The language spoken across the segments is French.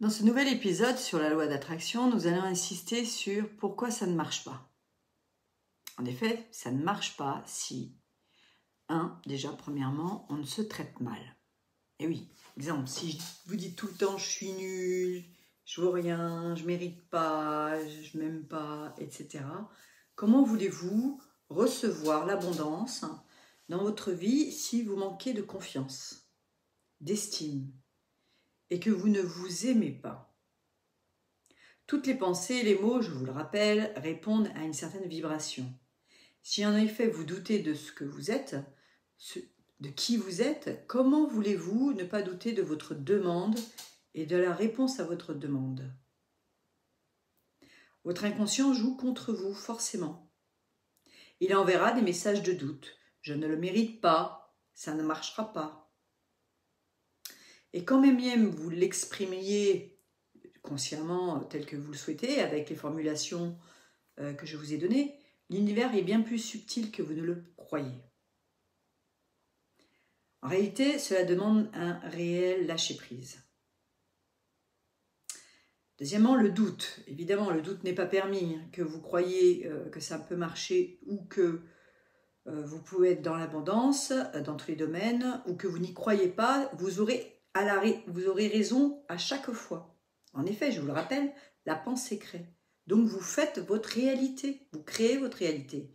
Dans ce nouvel épisode sur la loi d'attraction, nous allons insister sur pourquoi ça ne marche pas. En effet, ça ne marche pas si, déjà, premièrement, on ne se traite mal. Et oui, exemple, si je vous dis tout le temps « je suis nul »,« je vaux rien »,« je mérite pas »,« je m'aime pas », etc. Comment voulez-vous recevoir l'abondance dans votre vie si vous manquez de confiance, d'estime et que vous ne vous aimez pas? Toutes les pensées, les mots, je vous le rappelle, répondent à une certaine vibration. Si en effet vous doutez de ce que vous êtes, de qui vous êtes, comment voulez-vous ne pas douter de votre demande et de la réponse à votre demande? Votre inconscient joue contre vous, forcément. Il enverra des messages de doute. Je ne le mérite pas, ça ne marchera pas. Et quand même vous l'exprimiez consciemment tel que vous le souhaitez, avec les formulations que je vous ai données, l'univers est bien plus subtil que vous ne le croyez. En réalité, cela demande un réel lâcher-prise. Deuxièmement, le doute. Évidemment, le doute n'est pas permis. Que vous croyez que ça peut marcher ou que vous pouvez être dans l'abondance, dans tous les domaines, ou que vous n'y croyez pas, vous aurez raison à chaque fois. En effet, je vous le rappelle, la pensée crée. Donc vous faites votre réalité, vous créez votre réalité.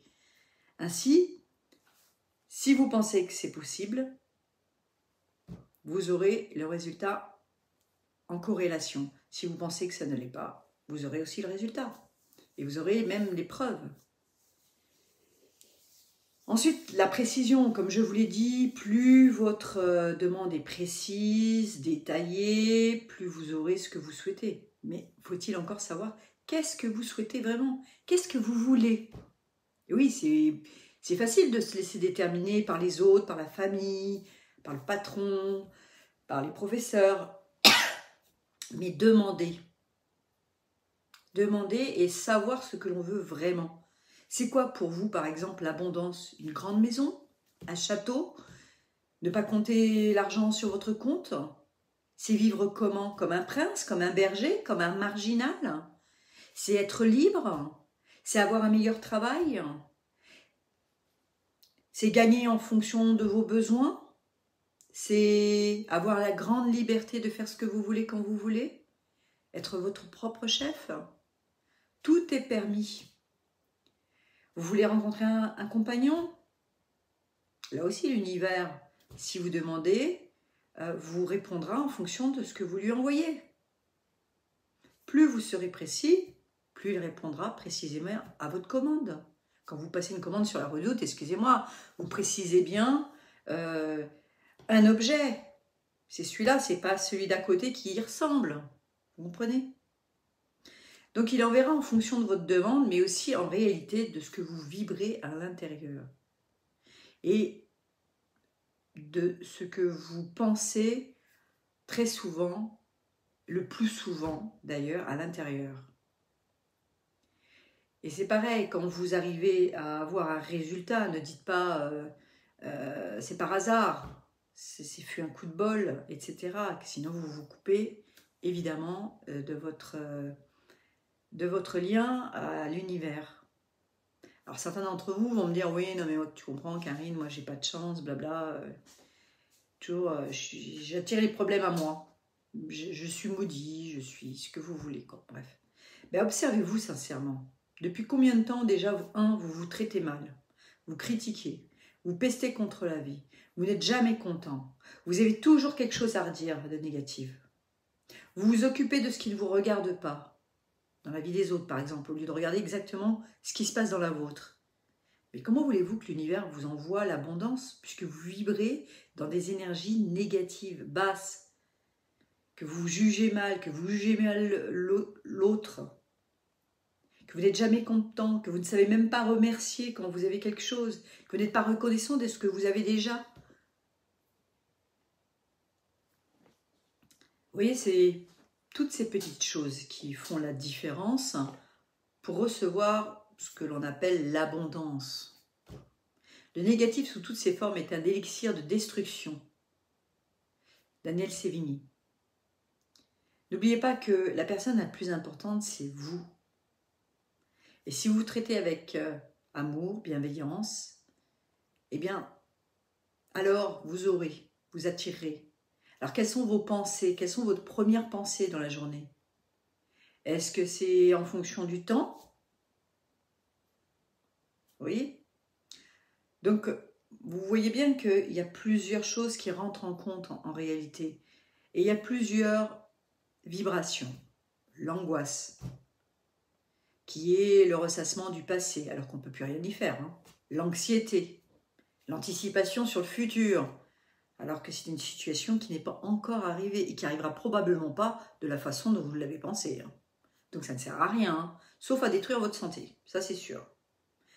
Ainsi, si vous pensez que c'est possible, vous aurez le résultat en corrélation. Si vous pensez que ça ne l'est pas, vous aurez aussi le résultat. Et vous aurez même les preuves. Ensuite, la précision, comme je vous l'ai dit, plus votre demande est précise, détaillée, plus vous aurez ce que vous souhaitez. Mais faut-il encore savoir qu'est-ce que vous souhaitez vraiment? Qu'est-ce que vous voulez? Et oui, c'est facile de se laisser déterminer par les autres, par la famille, par le patron, par les professeurs. Mais demandez. Demandez et savoir ce que l'on veut vraiment. C'est quoi pour vous, par exemple, l'abondance? Une grande maison? Un château? Ne pas compter l'argent sur votre compte? C'est vivre comment? Comme un prince? Comme un berger? Comme un marginal? C'est être libre? C'est avoir un meilleur travail? C'est gagner en fonction de vos besoins? C'est avoir la grande liberté de faire ce que vous voulez quand vous voulez? Être votre propre chef? Tout est permis. Vous voulez rencontrer un compagnon? Là aussi, l'univers, si vous demandez, vous répondra en fonction de ce que vous lui envoyez. Plus vous serez précis, plus il répondra précisément à votre commande. Quand vous passez une commande sur la Redoute, excusez-moi, vous précisez bien un objet. C'est celui-là, c'est pas celui d'à côté qui y ressemble. Vous comprenez? Donc il enverra en fonction de votre demande, mais aussi en réalité de ce que vous vibrez à l'intérieur. Et de ce que vous pensez très souvent, le plus souvent d'ailleurs, à l'intérieur. Et c'est pareil, quand vous arrivez à avoir un résultat, ne dites pas c'est par hasard, c'est fut un coup de bol, etc. Sinon vous vous coupez évidemment de votre lien à l'univers. Alors certains d'entre vous vont me dire oui, non mais tu comprends Karine, moi j'ai pas de chance, blabla. Toujours, j'attire les problèmes à moi. Je suis maudit, je suis ce que vous voulez, quoi. Bref. Mais observez-vous sincèrement. Depuis combien de temps déjà, vous vous traitez mal, vous critiquez, vous pestez contre la vie, vous n'êtes jamais content, vous avez toujours quelque chose à redire de négatif. Vous vous occupez de ce qui ne vous regarde pas, dans la vie des autres par exemple, au lieu de regarder exactement ce qui se passe dans la vôtre. Mais comment voulez-vous que l'univers vous envoie l'abondance puisque vous vibrez dans des énergies négatives, basses, que vous jugez mal, l'autre, que vous n'êtes jamais content, que vous ne savez même pas remercier quand vous avez quelque chose, que vous n'êtes pas reconnaissant de ce que vous avez déjà? Vous voyez, c'est toutes ces petites choses qui font la différence pour recevoir ce que l'on appelle l'abondance. Le négatif sous toutes ses formes est un élixir de destruction. Daniel Sévigny. N'oubliez pas que la personne la plus importante, c'est vous. Et si vous vous traitez avec amour, bienveillance, eh bien, alors vous attirerez. Alors, quelles sont vos pensées? Quelles sont vos premières pensées dans la journée? Est-ce que c'est en fonction du temps? Oui. Donc, vous voyez bien qu'il y a plusieurs choses qui rentrent en compte en réalité. Et il y a plusieurs vibrations. L'angoisse, qui est le ressassement du passé, alors qu'on ne peut plus rien y faire. Hein. L'anxiété, l'anticipation sur le futur, alors que c'est une situation qui n'est pas encore arrivée et qui n'arrivera probablement pas de la façon dont vous l'avez pensé. Hein. Donc ça ne sert à rien, hein, sauf à détruire votre santé, ça c'est sûr.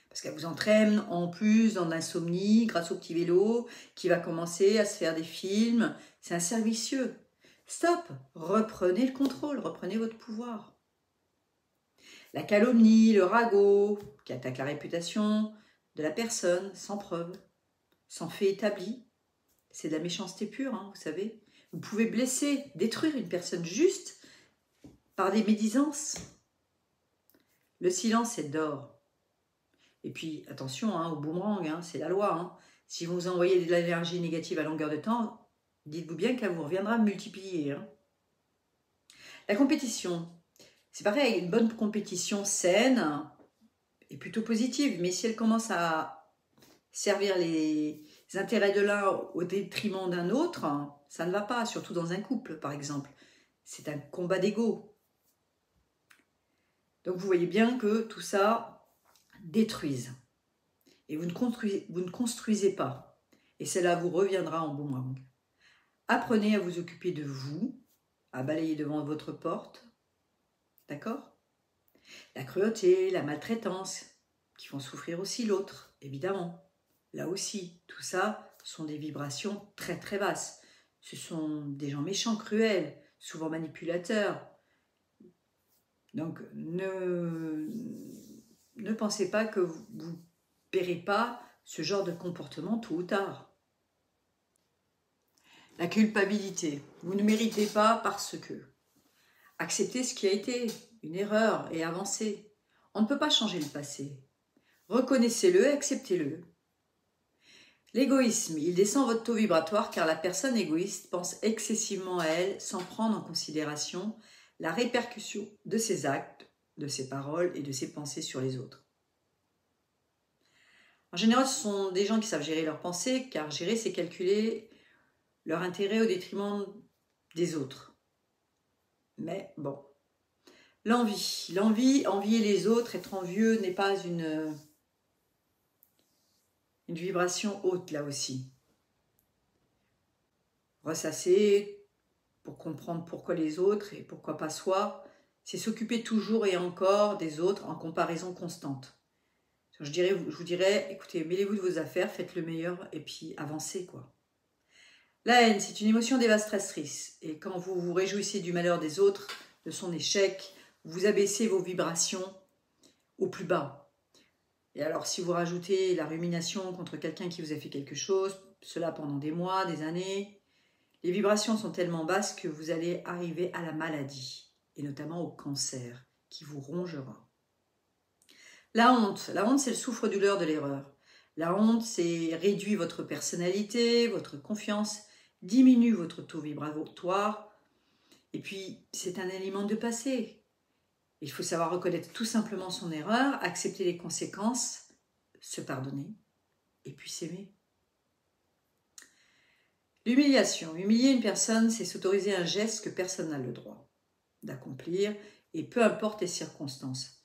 Parce qu'elle vous entraîne en plus dans l'insomnie grâce au petit vélo qui va commencer à se faire des films. C'est un cercle vicieux. Stop, reprenez le contrôle, reprenez votre pouvoir. La calomnie, le ragot, qui attaque la réputation de la personne sans preuve, sans fait établi, c'est de la méchanceté pure, hein, vous savez. Vous pouvez blesser, détruire une personne juste par des médisances. Le silence est d'or. Et puis, attention, hein, au boomerang, hein, c'est la loi. Hein. Si vous envoyez de l'énergie négative à longueur de temps, dites-vous bien qu'elle vous reviendra multipliée. Hein. La compétition, c'est pareil, une bonne compétition saine est plutôt positive, mais si elle commence à servir les intérêts de l'un au détriment d'un autre, ça ne va pas, surtout dans un couple, par exemple. C'est un combat d'ego. Donc, vous voyez bien que tout ça détruise. Et vous ne construisez pas. Et cela vous reviendra en boomerang. Apprenez à vous occuper de vous, à balayer devant votre porte. D'accord? La cruauté, la maltraitance, qui font souffrir aussi l'autre, évidemment. Là aussi, tout ça sont des vibrations très très basses. Ce sont des gens méchants, cruels, souvent manipulateurs. Donc, ne pensez pas que vous ne paierez pas ce genre de comportement tôt ou tard. La culpabilité. Vous ne méritez pas parce que. Acceptez ce qui a été une erreur et avancez. On ne peut pas changer le passé. Reconnaissez-le et acceptez-le. L'égoïsme, il descend votre taux vibratoire car la personne égoïste pense excessivement à elle sans prendre en considération la répercussion de ses actes, de ses paroles et de ses pensées sur les autres. En général, ce sont des gens qui savent gérer leurs pensées, car gérer, c'est calculer leur intérêt au détriment des autres. Mais bon, envier les autres, être envieux n'est pas une vibration haute là aussi. Ressasser pour comprendre pourquoi les autres et pourquoi pas soi, c'est s'occuper toujours et encore des autres en comparaison constante. Je vous dirais, écoutez, mêlez-vous de vos affaires, faites le meilleur et puis avancez quoi. La haine, c'est une émotion dévastatrice et quand vous vous réjouissez du malheur des autres, de son échec, vous abaissez vos vibrations au plus bas. Et alors si vous rajoutez la rumination contre quelqu'un qui vous a fait quelque chose, cela pendant des mois, des années, les vibrations sont tellement basses que vous allez arriver à la maladie et notamment au cancer qui vous rongera. La honte, c'est le souffre-douleur de l'erreur. La honte, c'est réduit votre personnalité, votre confiance, diminue votre taux vibratoire. Et puis, c'est un aliment de passé. Il faut savoir reconnaître tout simplement son erreur, accepter les conséquences, se pardonner et puis s'aimer. L'humiliation. Humilier une personne, c'est s'autoriser un geste que personne n'a le droit d'accomplir et peu importe les circonstances.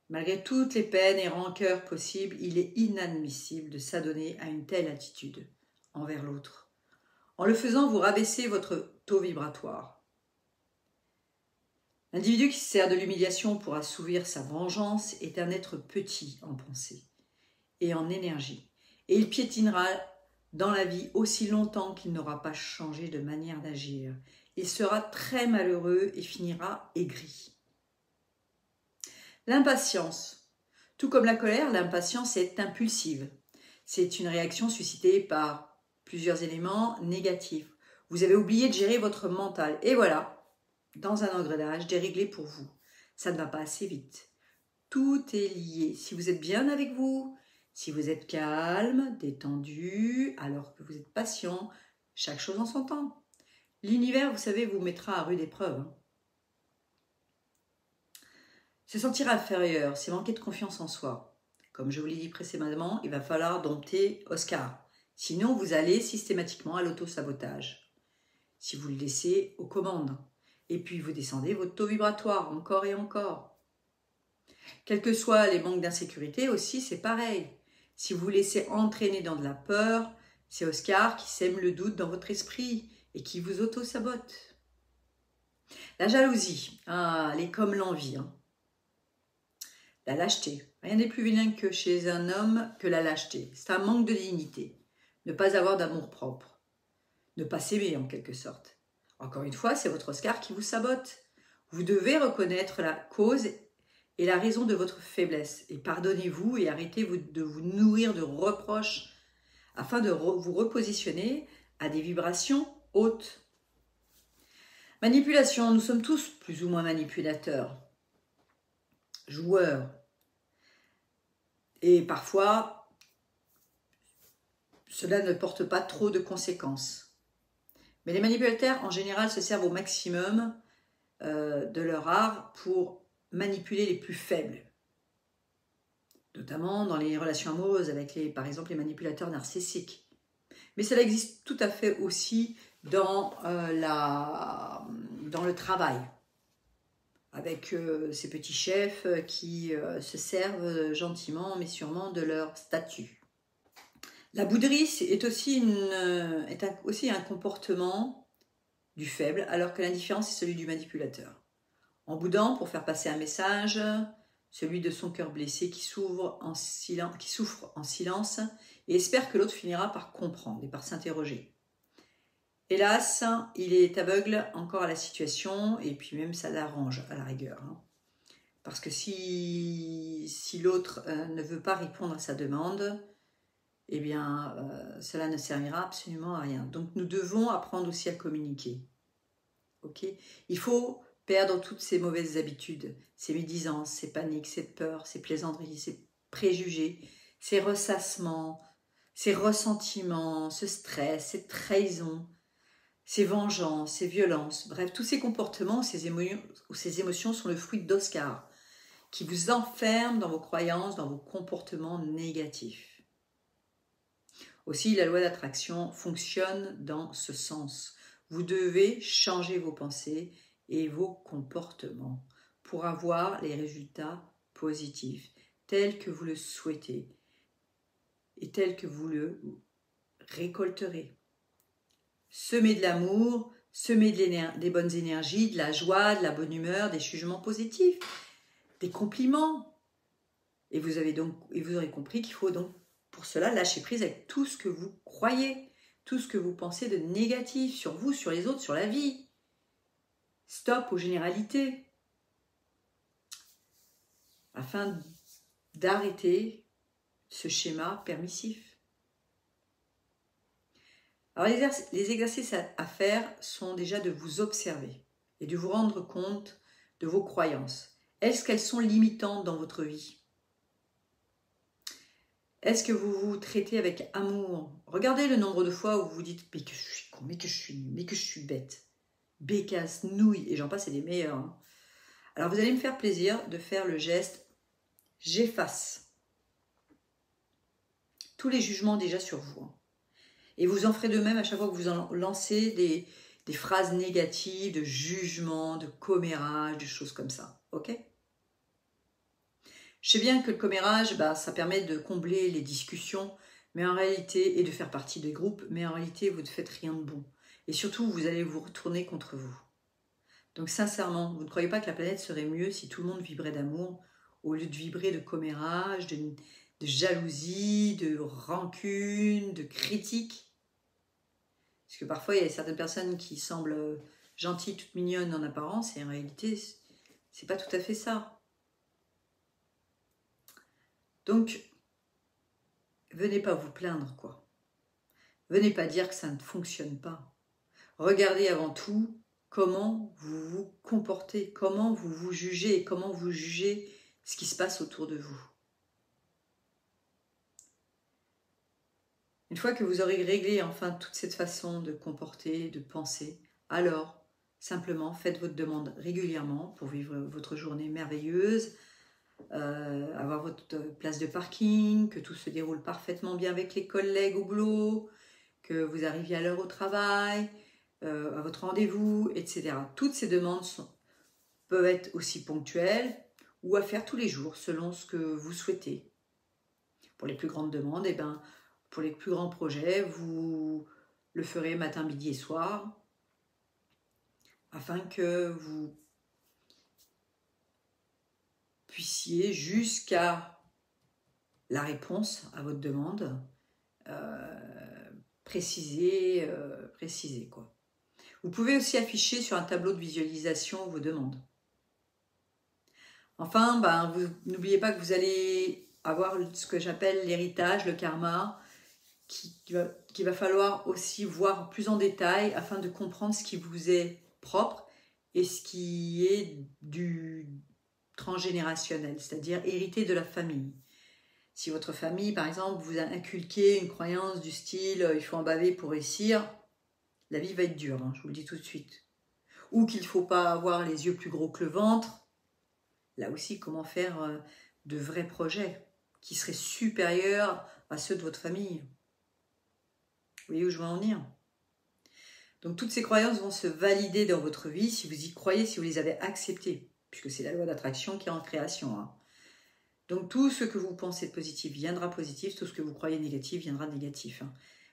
Malgré toutes les peines et rancœurs possibles, il est inadmissible de s'adonner à une telle attitude envers l'autre. En le faisant, vous rabaissez votre taux vibratoire. L'individu qui se sert de l'humiliation pour assouvir sa vengeance est un être petit en pensée et en énergie. Et il piétinera dans la vie aussi longtemps qu'il n'aura pas changé de manière d'agir. Il sera très malheureux et finira aigri. L'impatience. Tout comme la colère, l'impatience est impulsive. C'est une réaction suscitée par plusieurs éléments négatifs. Vous avez oublié de gérer votre mental. Et voilà, dans un engrenage déréglé pour vous. Ça ne va pas assez vite. Tout est lié. Si vous êtes bien avec vous, si vous êtes calme, détendu, alors que vous êtes patient, chaque chose en son temps. L'univers, vous savez, vous mettra à rude épreuve. Hein. Se sentir inférieur, c'est manquer de confiance en soi. Comme je vous l'ai dit précédemment, il va falloir dompter Oscar. Sinon, vous allez systématiquement à l'auto-sabotage. Si vous le laissez aux commandes. Et puis, vous descendez votre taux vibratoire encore et encore. Quels que soient les manques d'insécurité aussi, c'est pareil. Si vous vous laissez entraîner dans de la peur, c'est Oscar qui sème le doute dans votre esprit et qui vous auto-sabote. La jalousie, elle est comme l'envie. Hein. La lâcheté. Rien n'est plus vilain que chez un homme que la lâcheté. C'est un manque de dignité. Ne pas avoir d'amour-propre. Ne pas s'aimer en quelque sorte. Encore une fois, c'est votre Oscar qui vous sabote. Vous devez reconnaître la cause et la raison de votre faiblesse. Et pardonnez-vous et arrêtez de vous nourrir de reproches afin de vous repositionner à des vibrations hautes. Manipulation. Nous sommes tous plus ou moins manipulateurs. Joueurs. Et parfois, cela ne porte pas trop de conséquences. Mais les manipulateurs, en général, se servent au maximum de leur art pour manipuler les plus faibles. Notamment dans les relations amoureuses avec, par exemple, les manipulateurs narcissiques. Mais cela existe tout à fait aussi dans le travail. Avec ces petits chefs qui se servent gentiment mais sûrement de leur statut. La bouderie est aussi un comportement du faible, alors que l'indifférence est celui du manipulateur. En boudant pour faire passer un message, celui de son cœur blessé qui souffre en silence et espère que l'autre finira par comprendre et par s'interroger. Hélas, il est aveugle encore à la situation et puis même ça l'arrange à la rigueur. Hein. Parce que si l'autre ne veut pas répondre à sa demande, eh bien cela ne servira absolument à rien. Donc nous devons apprendre aussi à communiquer. Okay ? Il faut perdre toutes ces mauvaises habitudes, ces médisances, ces paniques, ces peurs, ces plaisanteries, ces préjugés, ces ressassements, ces ressentiments, ce stress, ces trahisons, ces vengeances, ces violences, bref, tous ces comportements ou ces émotions sont le fruit d'Oscar, qui vous enferme dans vos croyances, dans vos comportements négatifs. Aussi, la loi d'attraction fonctionne dans ce sens. Vous devez changer vos pensées et vos comportements pour avoir les résultats positifs, tels que vous le souhaitez et tels que vous le récolterez. Semez de l'amour, semez des bonnes énergies, de la joie, de la bonne humeur, des jugements positifs, des compliments. Et vous aurez compris qu'il faut donc pour cela lâcher prise avec tout ce que vous croyez, tout ce que vous pensez de négatif sur vous, sur les autres, sur la vie. Stop aux généralités. Afin d'arrêter ce schéma permissif. Alors les exercices à faire sont déjà de vous observer et de vous rendre compte de vos croyances. Est-ce qu'elles sont limitantes dans votre vie? Est-ce que vous vous traitez avec amour? Regardez le nombre de fois où vous vous dites « mais que je suis con, mais que je suis nul, mais que je suis bête, bécasse, nouille » et j'en passe, c'est les meilleurs. Hein. Alors vous allez me faire plaisir de faire le geste « j'efface » tous les jugements déjà sur vous. Hein. Et vous en ferez de même à chaque fois que vous lancez des phrases négatives, de jugement, de commérage, des choses comme ça. Ok? Je sais bien que le commérage, ça permet de combler les discussions, mais en réalité, et de faire partie des groupes, mais en réalité, vous ne faites rien de bon. Et surtout, vous allez vous retourner contre vous. Donc sincèrement, vous ne croyez pas que la planète serait mieux si tout le monde vibrait d'amour, au lieu de vibrer de commérage, de jalousie, de rancune, de critique? Parce que parfois, il y a certaines personnes qui semblent gentilles, toutes mignonnes en apparence, et en réalité, c'est pas tout à fait ça. Donc, venez pas vous plaindre, quoi. Venez pas dire que ça ne fonctionne pas. Regardez avant tout comment vous vous comportez, comment vous vous jugez et comment vous jugez ce qui se passe autour de vous. Une fois que vous aurez réglé enfin toute cette façon de comporter, de penser, alors simplement faites votre demande régulièrement pour vivre votre journée merveilleuse, avoir votre place de parking, que tout se déroule parfaitement bien avec les collègues au boulot, que vous arriviez à l'heure au travail, à votre rendez-vous, etc. Toutes ces demandes peuvent être aussi ponctuelles ou à faire tous les jours selon ce que vous souhaitez. Pour les plus grandes demandes, pour les plus grands projets, vous le ferez matin, midi et soir afin que vous puissiez jusqu'à la réponse à votre demande préciser quoi. Vous pouvez aussi afficher sur un tableau de visualisation vos demandes. Enfin, vous n'oubliez pas que vous allez avoir ce que j'appelle l'héritage, le karma, qu'il va falloir aussi voir plus en détail afin de comprendre ce qui vous est propre et ce qui est du transgénérationnel, c'est-à-dire hérité de la famille. Si votre famille, par exemple, vous a inculqué une croyance du style « il faut en baver pour réussir », la vie va être dure, je vous le dis tout de suite. Ou qu'il ne faut pas avoir les yeux plus gros que le ventre. Là aussi, comment faire de vrais projets qui seraient supérieurs à ceux de votre famille. Vous voyez où je veux en venir? Donc toutes ces croyances vont se valider dans votre vie si vous y croyez, si vous les avez acceptées, puisque c'est la loi d'attraction qui est en création. Donc tout ce que vous pensez de positif viendra positif, tout ce que vous croyez négatif viendra négatif.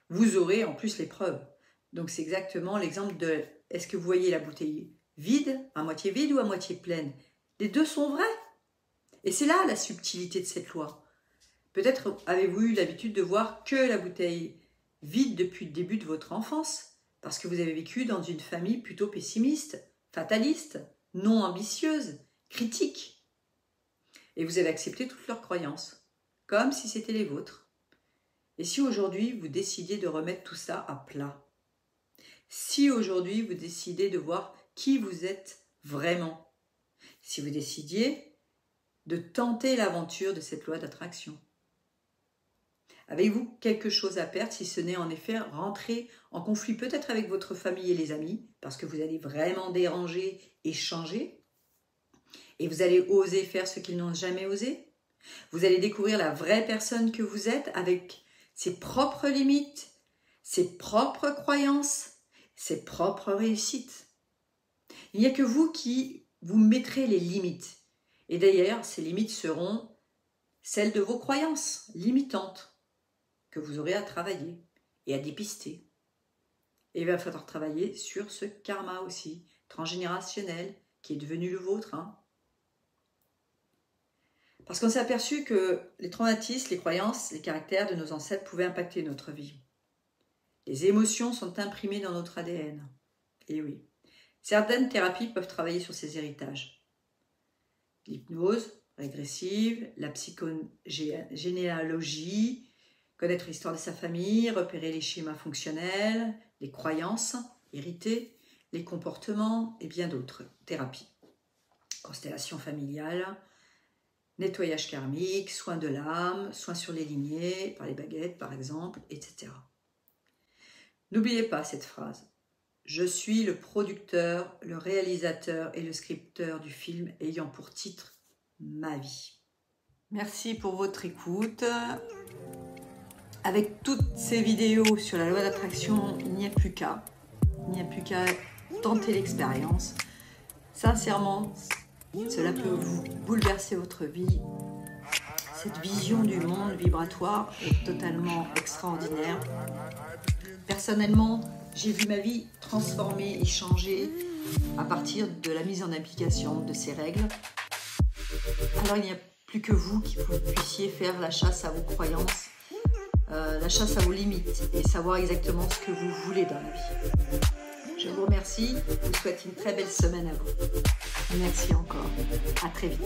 Vous aurez en plus les preuves. Donc c'est exactement l'exemple de est-ce que vous voyez la bouteille vide, à moitié vide ou à moitié pleine? Les deux sont vrais. Et c'est là la subtilité de cette loi. Peut-être avez-vous eu l'habitude de voir que la bouteille vide depuis le début de votre enfance, parce que vous avez vécu dans une famille plutôt pessimiste, fataliste, non ambitieuse, critique. Et vous avez accepté toutes leurs croyances, comme si c'était les vôtres. Et si aujourd'hui vous décidiez de remettre tout ça à plat? Si aujourd'hui vous décidez de voir qui vous êtes vraiment? Si vous décidiez de tenter l'aventure de cette loi d'attraction? Avez-vous quelque chose à perdre si ce n'est en effet rentrer en conflit peut-être avec votre famille et les amis, parce que vous allez vraiment déranger et changer, et vous allez oser faire ce qu'ils n'ont jamais osé? Vous allez découvrir la vraie personne que vous êtes avec ses propres limites, ses propres croyances, ses propres réussites. Il n'y a que vous qui vous mettrez les limites. Et d'ailleurs, ces limites seront celles de vos croyances limitantes que vous aurez à travailler et à dépister. Et il va falloir travailler sur ce karma aussi, transgénérationnel, qui est devenu le vôtre. Parce qu'on s'est aperçu que les traumatismes, les croyances, les caractères de nos ancêtres pouvaient impacter notre vie. Les émotions sont imprimées dans notre ADN. Et oui, certaines thérapies peuvent travailler sur ces héritages. L'hypnose régressive, la psychogénéalogie, connaître l'histoire de sa famille, repérer les schémas fonctionnels, les croyances héritées, les comportements et bien d'autres thérapies. Constellation familiale, nettoyage karmique, soins de l'âme, soins sur les lignées, par les baguettes par exemple, etc. N'oubliez pas cette phrase. Je suis le producteur, le réalisateur et le scripteur du film ayant pour titre ma vie. Merci pour votre écoute. Avec toutes ces vidéos sur la loi d'attraction, il n'y a plus qu'à. Il n'y a plus qu'à tenter l'expérience. Sincèrement, cela peut vous bouleverser votre vie. Cette vision du monde vibratoire est totalement extraordinaire. Personnellement, j'ai vu ma vie transformée et changer à partir de la mise en application de ces règles. Alors il n'y a plus que vous qui puissiez faire la chasse à vos croyances, la chasse à vos limites et savoir exactement ce que vous voulez dans la vie. Je vous remercie, je vous souhaite une très belle semaine à vous. Merci encore, à très vite.